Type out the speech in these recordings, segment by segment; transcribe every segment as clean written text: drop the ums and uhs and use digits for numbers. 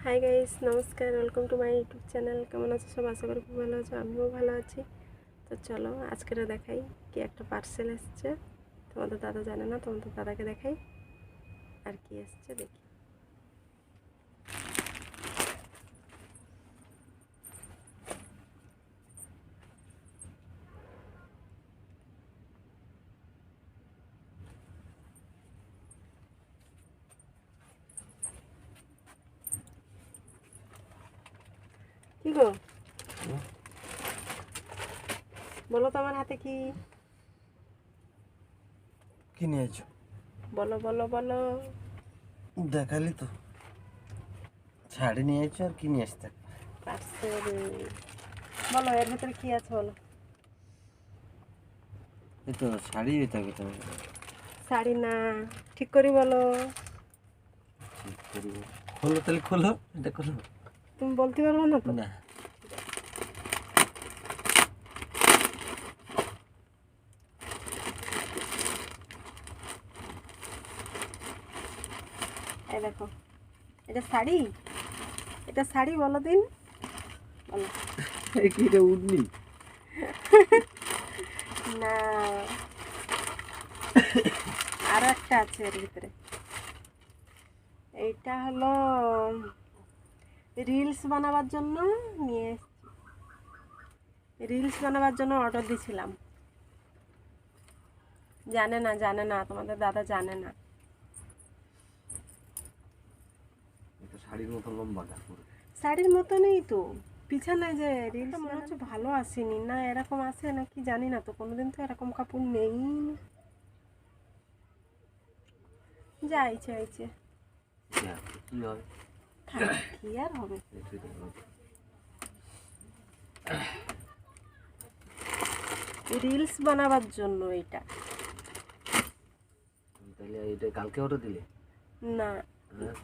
Hi guys, নমস্কার, welcome to my YouTube channel. কেমন আছো সব? আশা করি খুব ভালো আছো, আমিও ভালো আছি। তো চলো আজকের দেখাই কি একটা পার্সেল এসছে। তোমাদের দাদা জানে না, তোমাদের দাদাকে দেখাই আর কি এসছে দেখি। কি গো, বলো তো আমার হাতে কি? কি নিয়েছো? বলো বলো বলো। দেখালি তো, শাড়ি নিয়েছো আর কি নিয়ে আসতে? পার্সেল। বলো এর ভিতরে কি আছে বলো। এই তো শাড়ি থাকে তো। শাড়ি না, ঠিক করে বলো। খোলো তাহলে, খোলো, এটা খোলো। তুমি বলতে পারবো না তো? না, এই দেখো, এটা শাড়ি, এটা শাড়ি বলো দিন, বলো। কি রে উঠনি? না, আরো একটা আছে এর ভিতরে। এইটা হলো রিলস বানাবার জন্য নিয়ে এসেছি। রিলস বানাবার জন্য অর্ডার দিয়েছিলাম। জানে না, জানে না, তোমাদের দাদা জানে না। এটা শাড়ির মতো লম্বাটা পুরো। শাড়ির মতনই তো, পিছনে যে রিলস মনে হচ্ছে ভালো আসেনি, না এরকম আসে নাকি জানি না তো, কোনোদিন তো এরকম কাপড় নেই। যা ইচ্ছে হয়েছে, কি হবে? কি আর হবে। রিলস বানাবার জন্য এটা। তাহলে এটা কালকে অর্ডার দিলে? না, হ্যাঁ,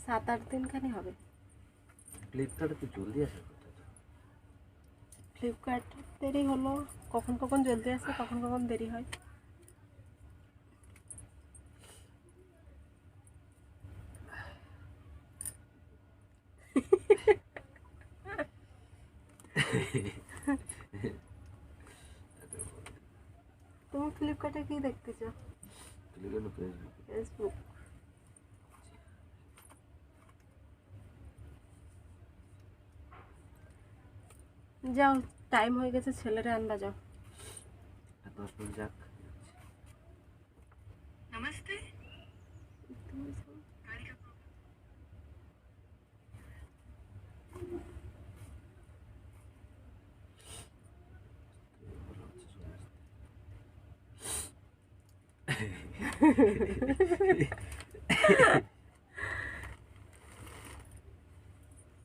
7-8 দিন খানি হবে। ফ্লিপকার্টে তো জলদি আসে কথা তো। ফ্লিপকার্ট দেরি হলো, কখন কখন জলদি আসে, কখন কখন দেরি হয়। তুমি ফ্লিপকার্টে কি দেখতেছো? ফেসবুক। যাও, টাইম হয়ে গেছে, ছেলেরে আনবা যাও। 10 মিনিট যাক। নমস্তে।